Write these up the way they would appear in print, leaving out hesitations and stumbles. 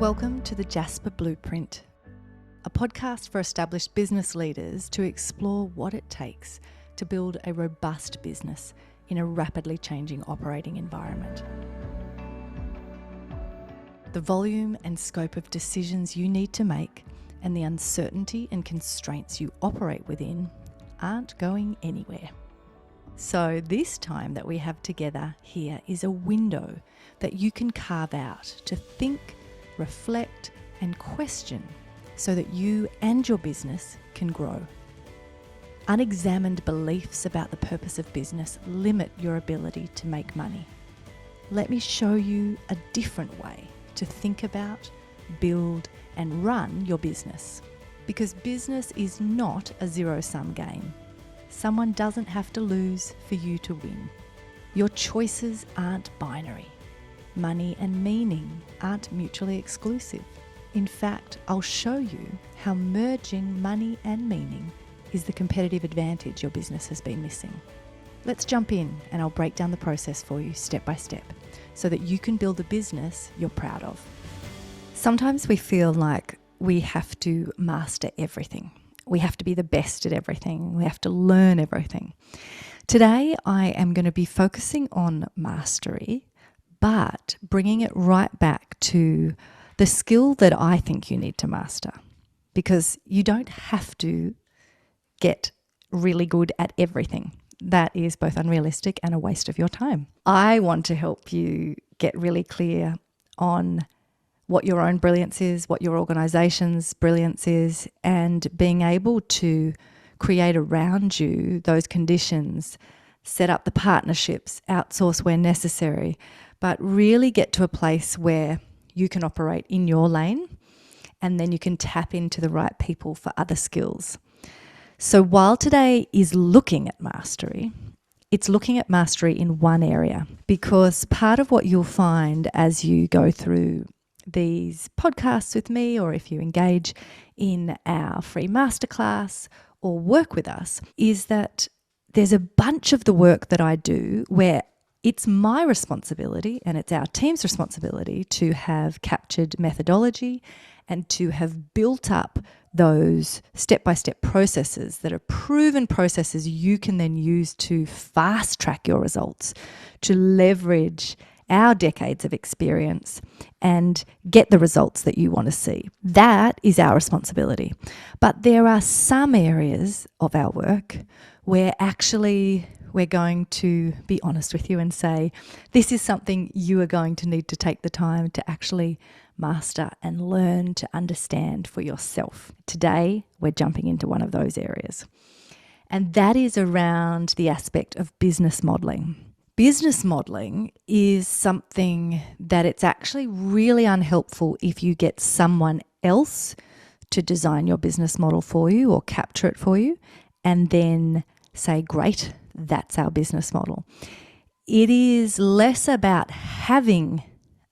Welcome to the Jasper Blueprint, a podcast for established business leaders to explore what it takes to build a robust business in a rapidly changing operating environment. The volume and scope of decisions you need to make and the uncertainty and constraints you operate within aren't going anywhere. So this time that we have together here is a window that you can carve out to think, reflect and question so that you and your business can grow. Unexamined beliefs about the purpose of business limit your ability to make money. Let me show you a different way to think about, build and run your business. Because business is not a zero-sum game. Someone doesn't have to lose for you to win. Your choices aren't binary. Money and meaning aren't mutually exclusive. In fact, I'll show you how merging money and meaning is the competitive advantage your business has been missing. Let's jump in and I'll break down the process for you step by step so that you can build a business you're proud of. Sometimes we feel like we have to master everything. We have to be the best at everything. We have to learn everything. Today, I am going to be focusing on mastery, but bringing it right back to the skill that I think you need to master, because you don't have to get really good at everything. That is both unrealistic and a waste of your time. I want to help you get really clear on what your own brilliance is, what your organization's brilliance is, and being able to create around you those conditions, set up the partnerships, outsource where necessary, but really get to a place where you can operate in your lane and then you can tap into the right people for other skills. So while today is looking at mastery, it's looking at mastery in one area, because part of what you'll find as you go through these podcasts with me, or if you engage in our free masterclass or work with us, is that there's a bunch of the work that I do where it's my responsibility and it's our team's responsibility to have captured methodology and to have built up those step-by-step processes that are proven processes you can then use to fast-track your results, to leverage our decades of experience and get the results that you want to see. That is our responsibility. But there are some areas of our work where actually we're going to be honest with you and say, this is something you are going to need to take the time to actually master and learn to understand for yourself. Today, we're jumping into one of those areas. And that is around the aspect of business modeling. Business modeling is something that it's actually really unhelpful if you get someone else to design your business model for you or capture it for you and then say, great, that's our business model. It is less about having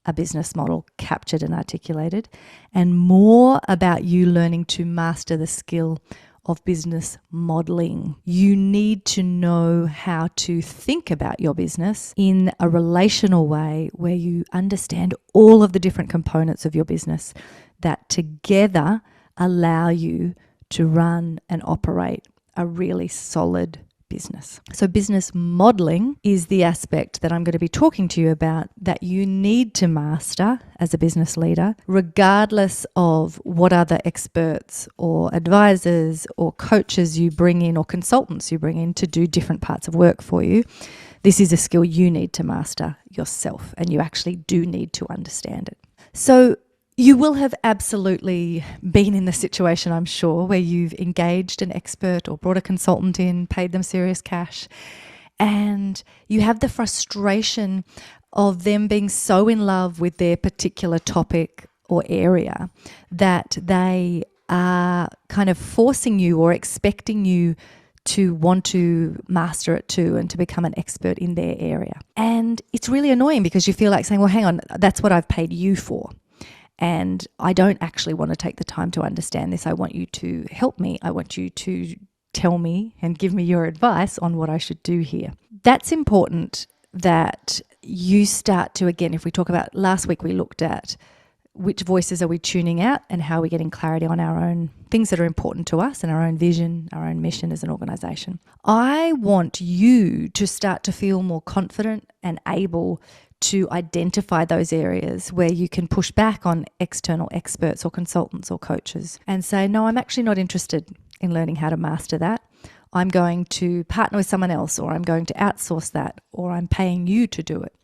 a business model captured and articulated and more about you learning to master the skill of business modeling. You need to know how to think about your business in a relational way where you understand all of the different components of your business that together allow you to run and operate a really solid business. So business modeling is the aspect that I'm going to be talking to you about that you need to master as a business leader, regardless of what other experts or advisors or coaches you bring in or consultants you bring in to do different parts of work for you. This is a skill you need to master yourself, and you actually do need to understand it. So you will have absolutely been in the situation, I'm sure, where you've engaged an expert or brought a consultant in, paid them serious cash, and you have the frustration of them being so in love with their particular topic or area that they are kind of forcing you or expecting you to want to master it too and to become an expert in their area. And it's really annoying because you feel like saying, well, hang on, that's what I've paid you for. And I don't actually want to take the time to understand this. I want you to help me. I want you to tell me and give me your advice on what I should do here. That's important that you start to, again, if we talk about last week, we looked at which voices are we tuning out, and how are we getting clarity on our own things that are important to us and our own vision, our own mission as an organisation. I want you to start to feel more confident and able to identify those areas where you can push back on external experts or consultants or coaches and say, no, I'm actually not interested in learning how to master that. I'm going to partner with someone else, or I'm going to outsource that, or I'm paying you to do it.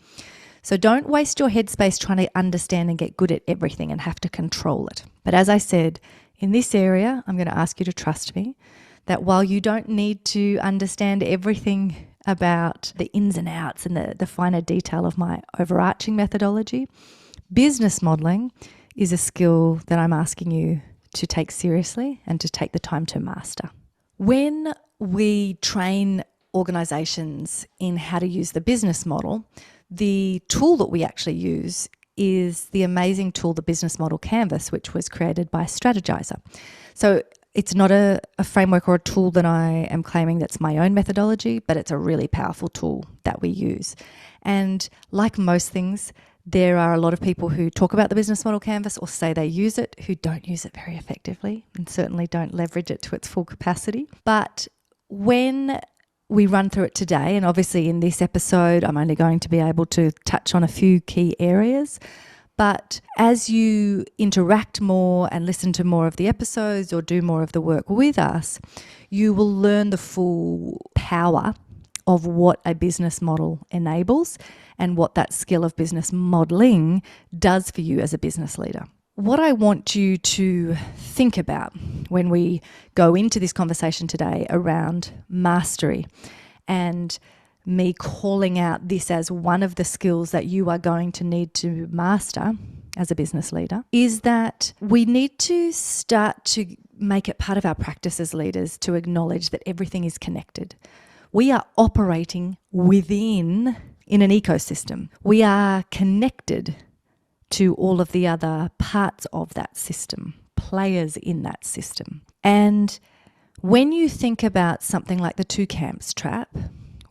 So don't waste your headspace trying to understand and get good at everything and have to control it. But as I said, in this area, I'm going to ask you to trust me that while you don't need to understand everything about the ins and outs and the finer detail of my overarching methodology, business modelling is a skill that I'm asking you to take seriously and to take the time to master. When we train organisations in how to use the business model, the tool that we actually use is the amazing tool, the Business Model Canvas, which was created by Strategizer. So it's not a framework or a tool that I am claiming that's my own methodology, but it's a really powerful tool that we use. And like most things, there are a lot of people who talk about the Business Model Canvas or say they use it who don't use it very effectively and certainly don't leverage it to its full capacity. But when we run through it today, and obviously in this episode, I'm only going to be able to touch on a few key areas. But as you interact more and listen to more of the episodes or do more of the work with us, you will learn the full power of what a business model enables and what that skill of business modeling does for you as a business leader. What I want you to think about when we go into this conversation today around mastery and me calling out this as one of the skills that you are going to need to master as a business leader is that we need to start to make it part of our practice as leaders to acknowledge that everything is connected. We are operating in an ecosystem. We are connected to all of the other parts of that system, players in that system. And when you think about something like the two camps trap,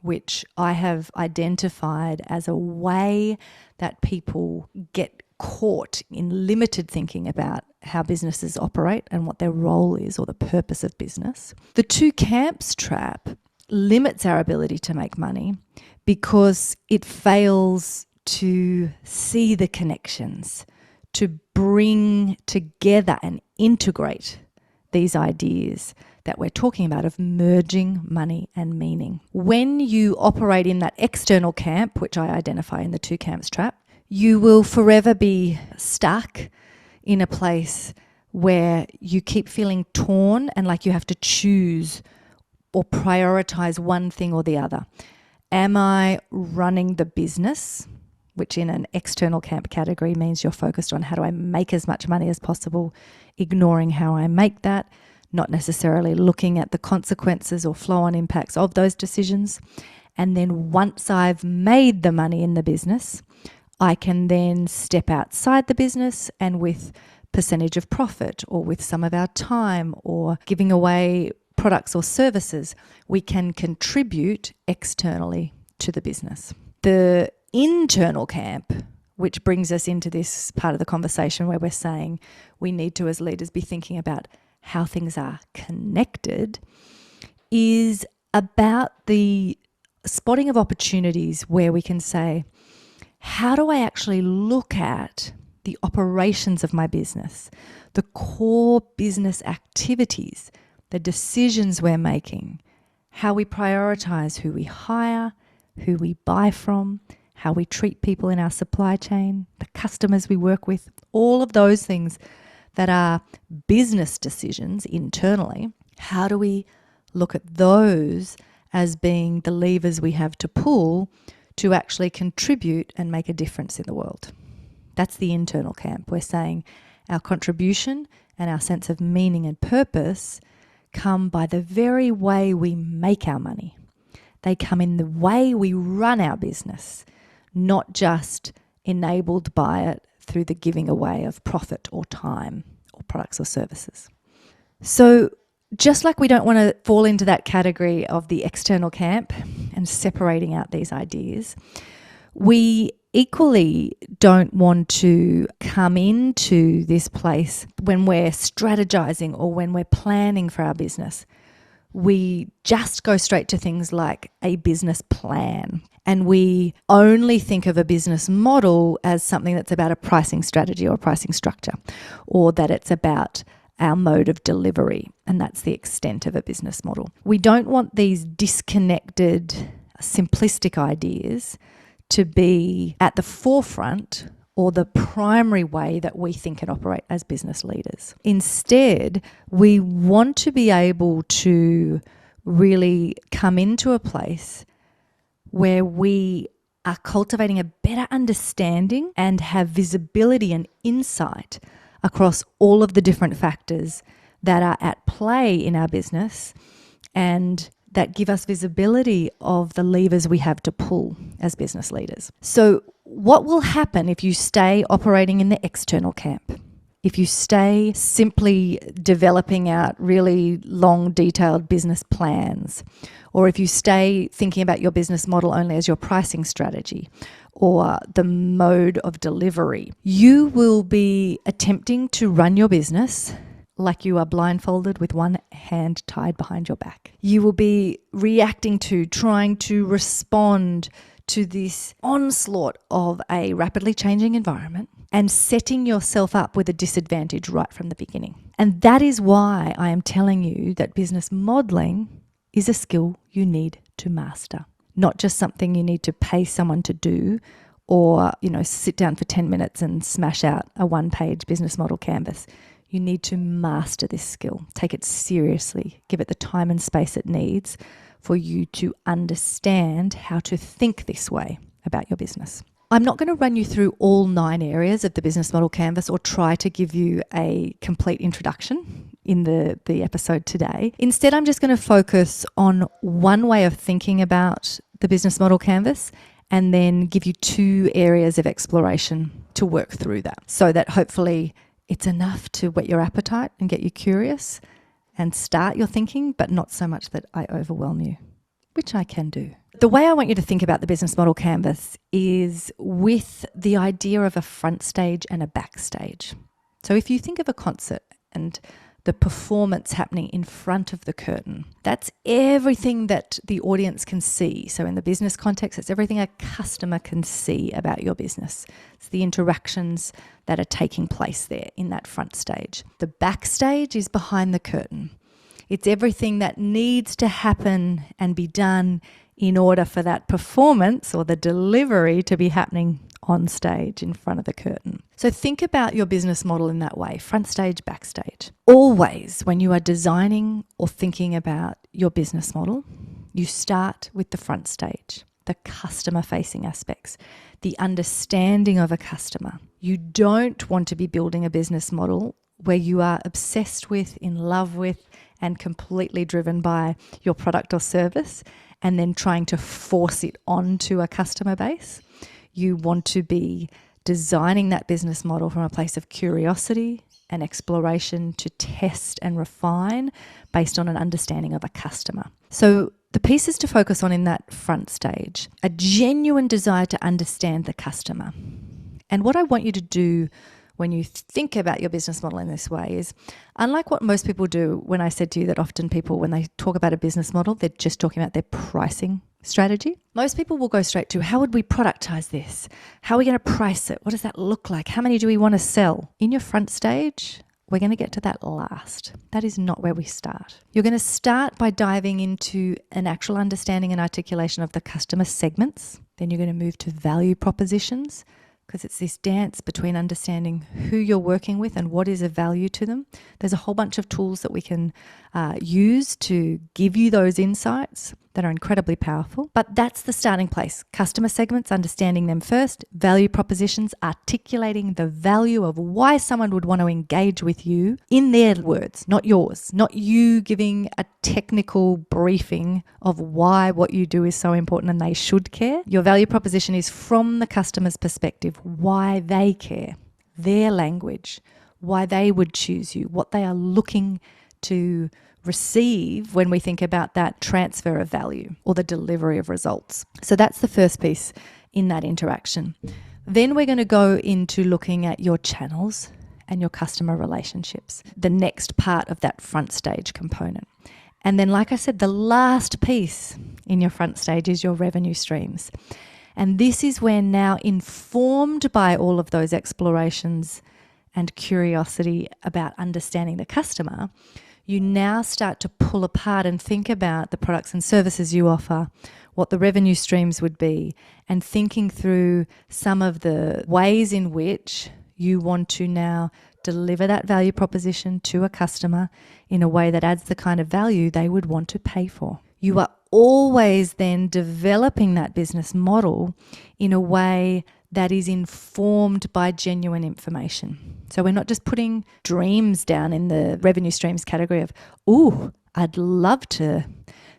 which I have identified as a way that people get caught in limited thinking about how businesses operate and what their role is or the purpose of business, the two camps trap limits our ability to make money because it fails to see the connections, to bring together and integrate these ideas that we're talking about of merging money and meaning. When you operate in that external camp, which I identify in the two camps trap, you will forever be stuck in a place where you keep feeling torn and like you have to choose or prioritize one thing or the other. Am I running the business, which in an external camp category means you're focused on how do I make as much money as possible, ignoring how I make that, not necessarily looking at the consequences or flow-on impacts of those decisions. And then once I've made the money in the business, I can then step outside the business and with percentage of profit or with some of our time or giving away products or services, we can contribute externally to the business. The internal camp, which brings us into this part of the conversation where we're saying we need to, as leaders, be thinking about how things are connected, is about the spotting of opportunities where we can say, how do I actually look at the operations of my business, the core business activities, the decisions we're making, how we prioritize who we hire, who we buy from, how we treat people in our supply chain, the customers we work with, all of those things that are business decisions internally. How do we look at those as being the levers we have to pull to actually contribute and make a difference in the world? That's the internal camp. We're saying our contribution and our sense of meaning and purpose come by the very way we make our money. They come in the way we run our business, not just enabled by it through the giving away of profit or time or products or services. So just like we don't want to fall into that category of the external camp and separating out these ideas, we equally don't want to come into this place when we're strategizing or when we're planning for our business. We just go straight to things like a business plan, and we only think of a business model as something that's about a pricing strategy or a pricing structure, or that it's about our mode of delivery, and that's the extent of a business model. We don't want these disconnected, simplistic ideas to be at the forefront or the primary way that we think and operate as business leaders. Instead, we want to be able to really come into a place where we are cultivating a better understanding and have visibility and insight across all of the different factors that are at play in our business, and that give us visibility of the levers we have to pull as business leaders. So what will happen if you stay operating in the external camp? If you stay simply developing out really long, detailed business plans, or if you stay thinking about your business model only as your pricing strategy or the mode of delivery, you will be attempting to run your business like you are blindfolded with one hand tied behind your back. You will be reacting to, trying to respond to this onslaught of a rapidly changing environment and setting yourself up with a disadvantage right from the beginning. And that is why I am telling you that business modeling is a skill you need to master, not just something you need to pay someone to do or, sit down for 10 minutes and smash out a one-page business model canvas. You need to master this skill. Take it seriously. Give it the time and space it needs for you to understand how to think this way about your business. I'm not going to run you through all 9 areas of the business model canvas or try to give you a complete introduction in the episode today. Instead, I'm just going to focus on one way of thinking about the business model canvas and then give you 2 areas of exploration to work through that, so that hopefully it's enough to whet your appetite and get you curious and start your thinking, but not so much that I overwhelm you, which I can do. The way I want you to think about the business model canvas is with the idea of a front stage and a backstage. So if you think of a concert and the performance happening in front of the curtain, that's everything that the audience can see. So in the business context, it's everything a customer can see about your business. It's the interactions that are taking place there in that front stage. The backstage is behind the curtain. It's everything that needs to happen and be done in order for that performance or the delivery to be happening on stage in front of the curtain. So think about your business model in that way, front stage, backstage. Always, when you are designing or thinking about your business model, you start with the front stage, the customer-facing aspects, the understanding of a customer. You don't want to be building a business model where you are obsessed with, in love with, and completely driven by your product or service and then trying to force it onto a customer base. You want to be designing that business model from a place of curiosity and exploration to test and refine based on an understanding of a customer. So the pieces to focus on in that front stage, a genuine desire to understand the customer. And what I want you to do when you think about your business model in this way is, unlike what most people do, when I said to you that often people, when they talk about a business model, they're just talking about their pricing strategy. Most people will go straight to, how would we productize this? How are we going to price it? What does that look like? How many do we want to sell? In your front stage, we're going to get to that last. That is not where we start. You're going to start by diving into an actual understanding and articulation of the customer segments. Then you're going to move to value propositions, because it's this dance between understanding who you're working with and what is of value to them. There's a whole bunch of tools that we can use to give you those insights that are incredibly powerful. But that's the starting place. Customer segments, understanding them first. Value propositions, articulating the value of why someone would want to engage with you in their words, not yours. Not you giving a technical briefing of why what you do is so important and they should care. Your value proposition is from the customer's perspective, why they care, their language, why they would choose you, what they are looking to receive when we think about that transfer of value or the delivery of results. So that's the first piece, in that interaction. Then we're going to go into looking at your channels and your customer relationships, the next part of that front stage component. And then, like I said, the last piece in your front stage is your revenue streams. And this is where, now informed by all of those explorations and curiosity about understanding the customer, you now start to pull apart and think about the products and services you offer, what the revenue streams would be, and thinking through some of the ways in which you want to now deliver that value proposition to a customer in a way that adds the kind of value they would want to pay for. You are always then developing that business model in a way that is informed by genuine information. So we're not just putting dreams down in the revenue streams category of, ooh, I'd love to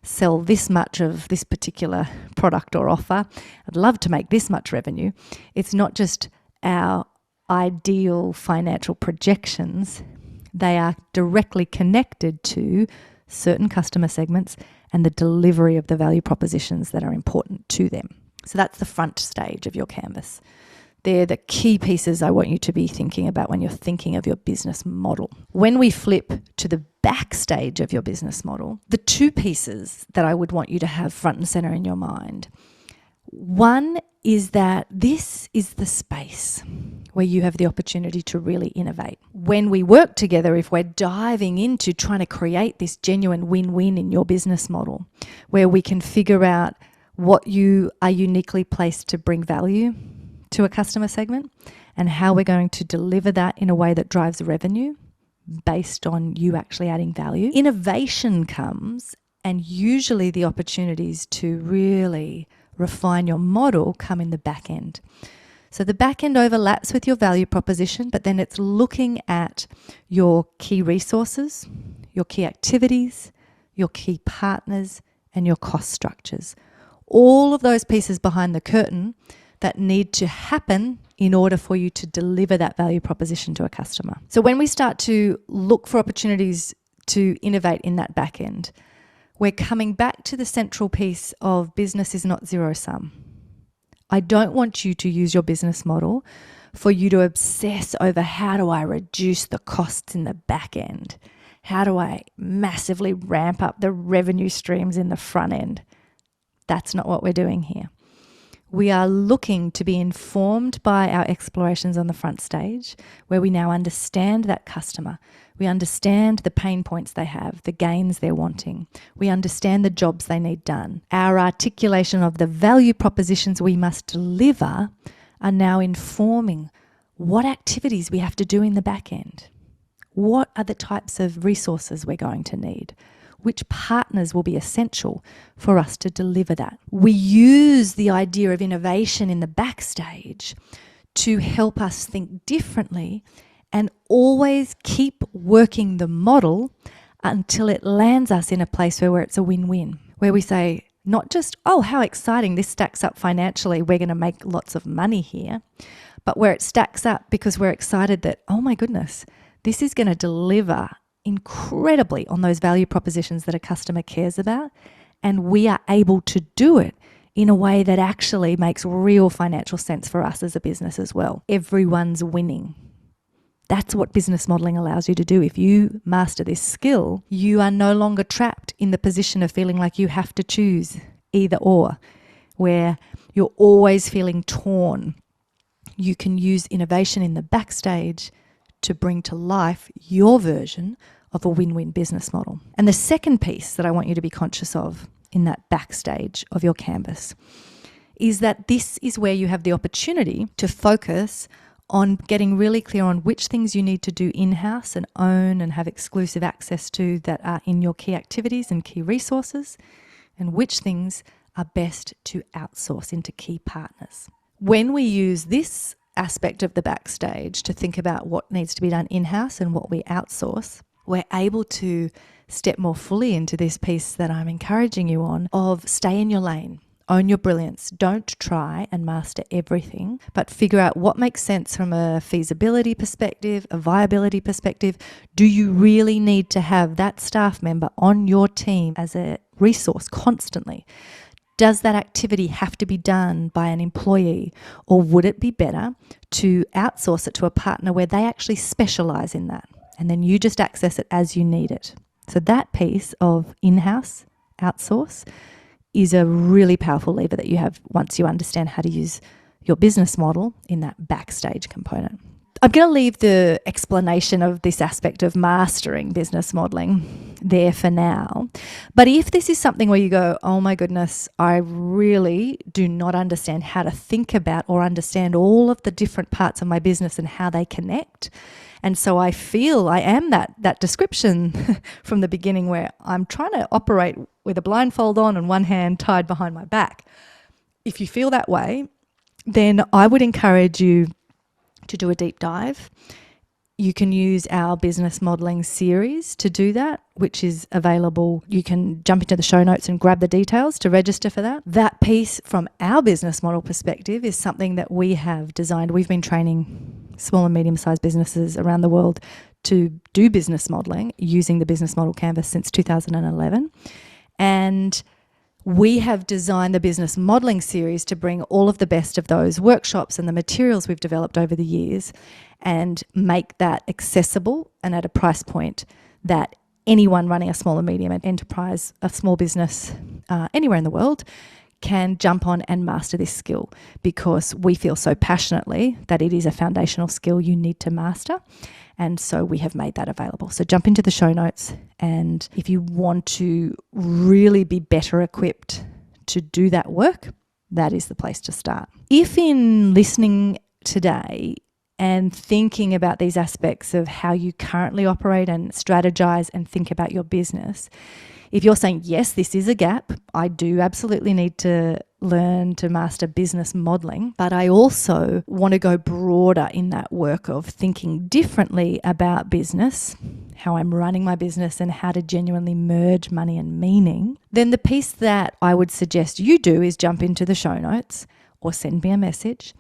sell this much of this particular product or offer. I'd love to make this much revenue. It's not just our ideal financial projections. They are directly connected to certain customer segments and the delivery of the value propositions that are important to them. So that's the front stage of your canvas. They're the key pieces I want you to be thinking about when you're thinking of your business model. When we flip to the back stage of your business model, the two pieces that I would want you to have front and center in your mind. One is that this is the space where you have the opportunity to really innovate. When we work together, if we're diving into trying to create this genuine win-win in your business model, where we can figure out what you are uniquely placed to bring value to a customer segment and how we're going to deliver that in a way that drives revenue based on you actually adding value. Innovation comes, and usually the opportunities to really refine your model come in the back end. So the back end overlaps with your value proposition, but then it's looking at your key resources, your key activities, your key partners, and your cost structures. All of those pieces behind the curtain that need to happen in order for you to deliver that value proposition to a customer. So when we start to look for opportunities to innovate in that back end, we're coming back to the central piece of business is not zero sum. I don't want you to use your business model for you to obsess over how do I reduce the costs in the back end? How do I massively ramp up the revenue streams in the front end? That's not what we're doing here. We are looking to be informed by our explorations on the front stage, where we now understand that customer. We understand the pain points they have, the gains they're wanting. We understand the jobs they need done. Our articulation of the value propositions we must deliver are now informing what activities we have to do in the back end. What are the types of resources we're going to need? Which partners will be essential for us to deliver that? We use the idea of innovation in the backstage to help us think differently and always keep working the model until it lands us in a place where it's a win-win, where we say, not just, oh, how exciting, this stacks up financially, we're going to make lots of money here, but where it stacks up because we're excited that, oh my goodness, this is going to deliver incredibly on those value propositions that a customer cares about, and we are able to do it in a way that actually makes real financial sense for us as a business as well. Everyone's winning. That's what business modeling allows you to do. If you master this skill, you are no longer trapped in the position of feeling like you have to choose either or, where you're always feeling torn. You can use innovation in the backstage to bring to life your version of a win-win business model. And the second piece that I want you to be conscious of in that backstage of your canvas is that this is where you have the opportunity to focus on getting really clear on which things you need to do in-house and own and have exclusive access to that are in your key activities and key resources, and which things are best to outsource into key partners. When we use this aspect of the backstage to think about what needs to be done in-house and what we outsource, we're able to step more fully into this piece that I'm encouraging you on of stay in your lane, own your brilliance. Don't try and master everything, but figure out what makes sense from a feasibility perspective, a viability perspective. Do you really need to have that staff member on your team as a resource constantly? Does that activity have to be done by an employee, or would it be better to outsource it to a partner where they actually specialize in that, and then you just access it as you need it? So that piece of in-house outsource is a really powerful lever that you have once you understand how to use your business model in that backstage component. I'm going to leave the explanation of this aspect of mastering business modeling there for now. But if this is something where you go, oh my goodness, I really do not understand how to think about or understand all of the different parts of my business and how they connect. And so I feel I am that description from the beginning where I'm trying to operate with a blindfold on and one hand tied behind my back. If you feel that way, then I would encourage you to do a deep dive. You can use our business modeling series to do that, which is available. You can jump into the show notes and grab the details to register for that. That piece from our business model perspective is something that we have designed. We've been training small and medium-sized businesses around the world to do business modeling using the business model canvas since 2011. And we have designed the business modeling series to bring all of the best of those workshops and the materials we've developed over the years and make that accessible and at a price point that anyone running a small and medium enterprise, a small business anywhere in the world can jump on and master this skill, because we feel so passionately that it is a foundational skill you need to master. And so we have made that available. So jump into the show notes, and if you want to really be better equipped to do that work, that is the place to start. If in listening today and thinking about these aspects of how you currently operate and strategize and think about your business, if you're saying, yes, this is a gap, I do absolutely need to learn to master business modeling, but I also want to go broader in that work of thinking differently about business, how I'm running my business and how to genuinely merge money and meaning, then the piece that I would suggest you do is jump into the show notes or send me a message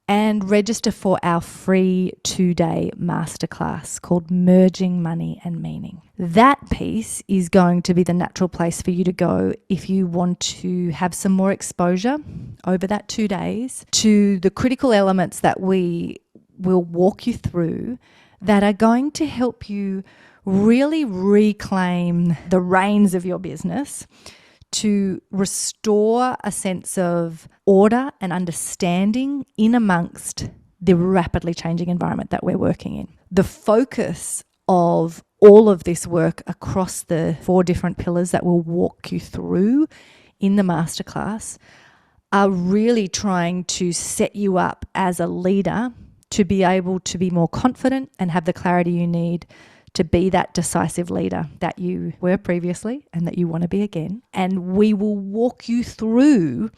and register for our free 2-day masterclass called Merging Money and Meaning. That piece is going to be the natural place for you to go if you want to have some more exposure over that 2 days to the critical elements that we will walk you through that are going to help you really reclaim the reins of your business, to restore a sense of order and understanding in amongst the rapidly changing environment that we're working in. The focus of all of this work across the 4 different pillars that we'll walk you through in the masterclass are really trying to set you up as a leader to be able to be more confident and have the clarity you need to be that decisive leader that you were previously and that you want to be again. And we will walk you through,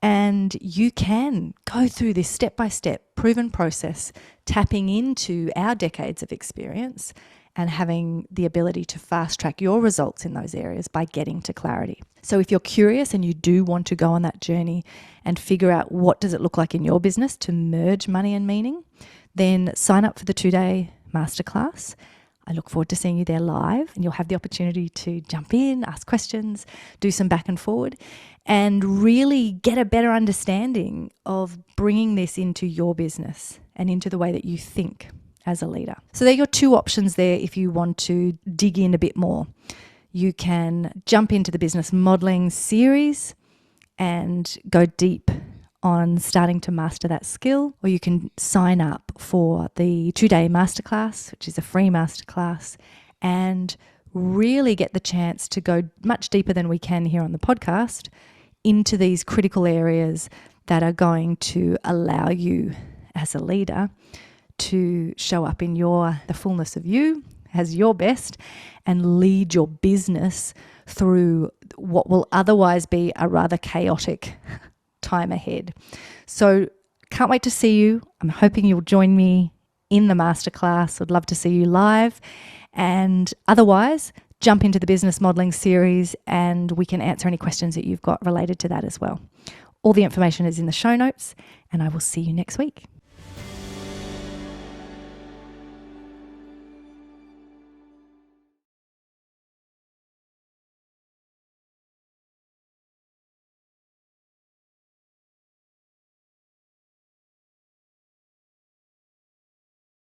and you can go through this step-by-step proven process, tapping into our decades of experience and having the ability to fast-track your results in those areas by getting to clarity. So if you're curious and you do want to go on that journey and figure out what does it look like in your business to merge money and meaning, then sign up for the 2-day masterclass. I look forward to seeing you there live, and you'll have the opportunity to jump in, ask questions, do some back and forward, and really get a better understanding of bringing this into your business and into the way that you think as a leader. So there are your 2 options there if you want to dig in a bit more. You can jump into the business modeling series and go deep on starting to master that skill, or you can sign up for the 2-day masterclass, which is a free masterclass, and really get the chance to go much deeper than we can here on the podcast into these critical areas that are going to allow you as a leader to show up in the fullness of you as your best and lead your business through what will otherwise be a rather chaotic time ahead. So can't wait to see you. I'm hoping you'll join me in the masterclass. I'd love to see you live. And otherwise, jump into the business modeling series and we can answer any questions that you've got related to that as well. All the information is in the show notes, and I will see you next week.